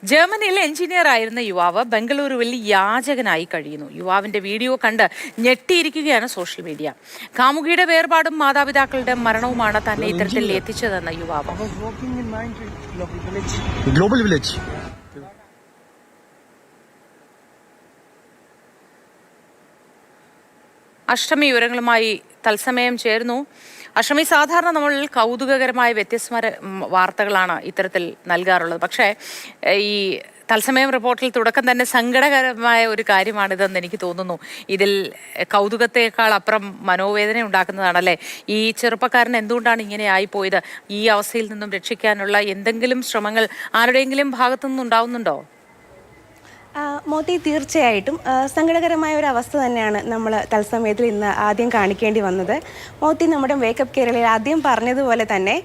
ജർമ്മനിയിൽ എഞ്ചിനീയർ ആയിരുന്ന യുവാവ് ബംഗളൂരുവിൽ യാചകനായി കഴിയുന്നു. യുവാവിന്റെ വീഡിയോ കണ്ട് ഞെട്ടിയിരിക്കുകയാണ് സോഷ്യൽ മീഡിയ. കാമുകിയുടെ വേർപാടും മാതാപിതാക്കളുടെ മരണവുമാണ് തന്നെ ഇത്തരത്തിൽ എത്തിച്ചതെന്ന യുവാവ്. Global village. അഷ്ടമി വിവരങ്ങളുമായി തത്സമയം ചേർന്നു. അഷ്ടമി, സാധാരണ നമ്മൾ കൗതുകകരമായ വ്യത്യസ്തമായ വാർത്തകളാണ് ഇത്തരത്തിൽ നൽകാറുള്ളത്. പക്ഷേ ഈ തത്സമയം റിപ്പോർട്ടിൽ തുടക്കം തന്നെ സങ്കടകരമായ ഒരു കാര്യമാണിതെന്ന് എനിക്ക് തോന്നുന്നു. ഇതിൽ കൗതുകത്തേക്കാൾ അപ്പുറം മനോവേദന ഉണ്ടാക്കുന്നതാണല്ലേ. ഈ ചെറുപ്പക്കാരൻ എന്തുകൊണ്ടാണ് ഇങ്ങനെ ആയിപ്പോയത്? ഈ അവസ്ഥയിൽ നിന്നും രക്ഷിക്കാനുള്ള എന്തെങ്കിലും ശ്രമങ്ങൾ ആരുടെയെങ്കിലും ഭാഗത്തു നിന്നുണ്ടാവുന്നുണ്ടോ? മോത്തി, തീർച്ചയായിട്ടും സങ്കടകരമായ ഒരു അവസ്ഥ തന്നെയാണ് നമ്മൾ തത്സമയത്തിൽ ഇന്ന് ആദ്യം കാണിക്കേണ്ടി വന്നത്. മോത്തി, നമ്മുടെ വേക്കപ്പ് കേരളയിൽ ആദ്യം പറഞ്ഞതുപോലെ തന്നെ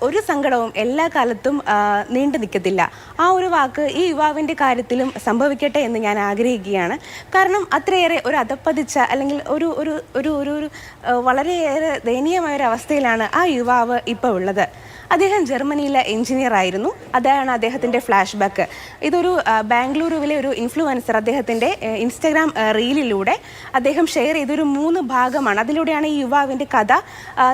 ഒരു സങ്കടവും എല്ലാ കാലത്തും നീണ്ടു നിൽക്കത്തില്ല. ആ ഒരു വാക്ക് ഈ യുവാവിൻ്റെ കാര്യത്തിലും സംഭവിക്കട്ടെ എന്ന് ഞാൻ ആഗ്രഹിക്കുകയാണ്. കാരണം അത്രയേറെ ഒരു അധപ്പതിച്ച അല്ലെങ്കിൽ ഒരു ഒരു ഒരു ഒരു വളരെയേറെ ദയനീയമായ ഒരു അവസ്ഥയിലാണ് ആ യുവാവ് ഇപ്പോൾ ഉള്ളത്. അദ്ദേഹം ജർമ്മനിയിലെ എഞ്ചിനീയർ ആയിരുന്നു. അതാണ് അദ്ദേഹത്തിൻ്റെ ഫ്ലാഷ് ബാക്ക്. ഇതൊരു ബാംഗ്ലൂരുവിലെ ഒരു ഇൻഫ്ലുവൻസർ അദ്ദേഹത്തിൻ്റെ ഇൻസ്റ്റഗ്രാം റീലിലൂടെ അദ്ദേഹം ഷെയർ ചെയ്തൊരു 3 ഭാഗമാണ്. അതിലൂടെയാണ് ഈ യുവാവിൻ്റെ കഥ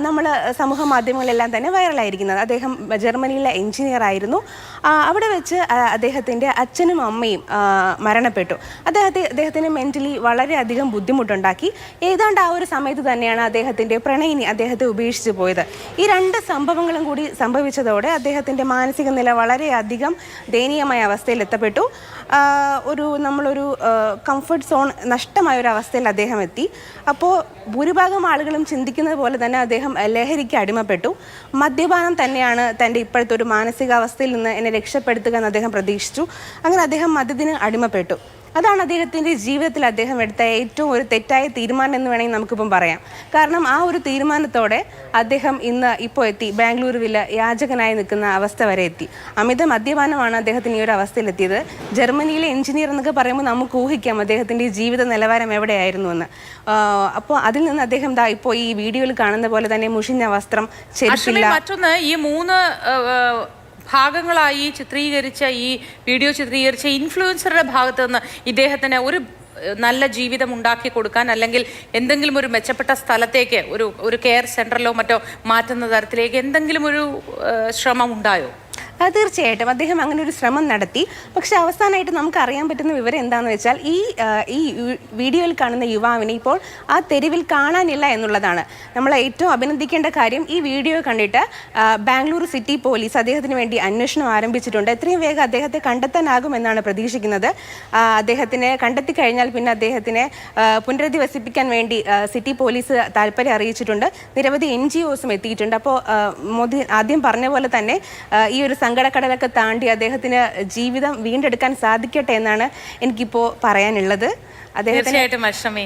നമ്മൾ സമൂഹ മാധ്യമങ്ങളിലെല്ലാം തന്നെ വൈറലായിരിക്കുന്നത്. അദ്ദേഹം ജർമ്മനിയിലെ എഞ്ചിനീയർ ആയിരുന്നു. അവിടെ വെച്ച് അദ്ദേഹത്തിൻ്റെ അച്ഛനും അമ്മയും മരണപ്പെട്ടു. അദ്ദേഹത്തിന് മെൻ്റലി വളരെയധികം ബുദ്ധിമുട്ടുണ്ടാക്കി. ഏതാണ്ട് ആ ഒരു സമയത്ത് തന്നെയാണ് അദ്ദേഹത്തിൻ്റെ പ്രണയിനി അദ്ദേഹത്തെ ഉപേക്ഷിച്ച് പോയത്. ഈ 2 സംഭവങ്ങളും കൂടി സംഭവിച്ചതോടെ അദ്ദേഹത്തിൻ്റെ മാനസിക നില വളരെയധികം ദയനീയമായ അവസ്ഥയിൽ എത്തപ്പെട്ടു. നമ്മളൊരു കംഫർട്ട് സോൺ നഷ്ടമായ ഒരു അവസ്ഥയിൽ അദ്ദേഹം എത്തി. അപ്പോൾ ഭൂരിഭാഗം ആളുകളും ചിന്തിക്കുന്നത് പോലെ തന്നെ അദ്ദേഹം ലഹരിക്ക് അടിമപ്പെട്ടു. മദ്യപാനം തന്നെയാണ് തൻ്റെ ഇപ്പോഴത്തെ ഒരു മാനസികാവസ്ഥയിൽ നിന്ന് എന്നെ രക്ഷപ്പെടുത്തുക എന്ന് അദ്ദേഹം പ്രതീക്ഷിച്ചു. അങ്ങനെ അദ്ദേഹം മദ്യത്തിന് അടിമപ്പെട്ടു. അതാണ് അദ്ദേഹത്തിൻ്റെ ജീവിതത്തിൽ അദ്ദേഹം എടുത്ത ഏറ്റവും ഒരു തെറ്റായ തീരുമാനം എന്ന് വേണമെങ്കിൽ നമുക്കിപ്പം പറയാം. കാരണം ആ ഒരു തീരുമാനത്തോടെ അദ്ദേഹം ഇപ്പോൾ എത്തി ബാംഗ്ലൂരുവിൽ യാചകനായി നിൽക്കുന്ന അവസ്ഥ വരെ എത്തി. അമിത മദ്യപാനമാണ് അദ്ദേഹത്തിന് ഈ ഒരു അവസ്ഥയിലെത്തിയത്. ജർമ്മനിയിലെ എഞ്ചിനീയർ എന്നൊക്കെ പറയുമ്പോൾ നമുക്ക് ഊഹിക്കാം അദ്ദേഹത്തിൻ്റെ ജീവിത നിലവാരം എവിടെയായിരുന്നു എന്ന്. അപ്പോൾ അതിൽ നിന്ന് അദ്ദേഹം ഇപ്പോൾ ഈ വീഡിയോയിൽ കാണുന്ന പോലെ തന്നെ മുഷിഞ്ഞ വസ്ത്രം, ചെരുപ്പില്ല. മറ്റൊന്ന്, ഈ 3 ഭാഗങ്ങളായി ചിത്രീകരിച്ച ഈ വീഡിയോ ചിത്രീകരിച്ച ഇൻഫ്ലുവൻസറുടെ ഭാഗത്ത് നിന്ന് ഇദ്ദേഹത്തിന് ഒരു നല്ല ജീവിതം ഉണ്ടാക്കി കൊടുക്കാൻ അല്ലെങ്കിൽ എന്തെങ്കിലും ഒരു മെച്ചപ്പെട്ട സ്ഥലത്തേക്ക് ഒരു കെയർ സെന്ററിലോ മറ്റോ മാറ്റുന്ന തരത്തിലേക്ക് എന്തെങ്കിലും ഒരു ശ്രമം ഉണ്ടായോ? തീർച്ചയായിട്ടും അദ്ദേഹം അങ്ങനെ ഒരു ശ്രമം നടത്തി. പക്ഷെ അവസാനമായിട്ട് നമുക്ക് അറിയാൻ പറ്റുന്ന വിവരം എന്താണെന്ന് വെച്ചാൽ ഈ വീഡിയോയിൽ കാണുന്ന യുവാവിനെ ഇപ്പോൾ ആ തെരുവിൽ കാണാനില്ല എന്നുള്ളതാണ്. നമ്മൾ ഏറ്റവും അഭിനന്ദിക്കേണ്ട കാര്യം, ഈ വീഡിയോ കണ്ടിട്ട് ബാംഗ്ലൂർ സിറ്റി പോലീസ് അദ്ദേഹത്തിന് വേണ്ടി അന്വേഷണം ആരംഭിച്ചിട്ടുണ്ട്. എത്രയും വേഗം അദ്ദേഹത്തെ കണ്ടെത്താനാകുമെന്നാണ് പ്രതീക്ഷിക്കുന്നത്. അദ്ദേഹത്തിനെ കണ്ടെത്തി കഴിഞ്ഞാൽ പിന്നെ അദ്ദേഹത്തിനെ പുനരധിവസിപ്പിക്കാൻ വേണ്ടി സിറ്റി പോലീസ് താല്പര്യം അറിയിച്ചിട്ടുണ്ട്. നിരവധി NGOസും എത്തിയിട്ടുണ്ട്. അപ്പോൾ മോദി ആദ്യം പറഞ്ഞ പോലെ തന്നെ ഈ ഒരു സങ്കടക്കടലൊക്കെ താണ്ടി അദ്ദേഹത്തിന് ജീവിതം വീണ്ടെടുക്കാൻ സാധിക്കട്ടെ എന്നാണ് എനിക്കിപ്പോൾ പറയാനുള്ളത്. തീർച്ചയായിട്ടും അഷ്ടമി.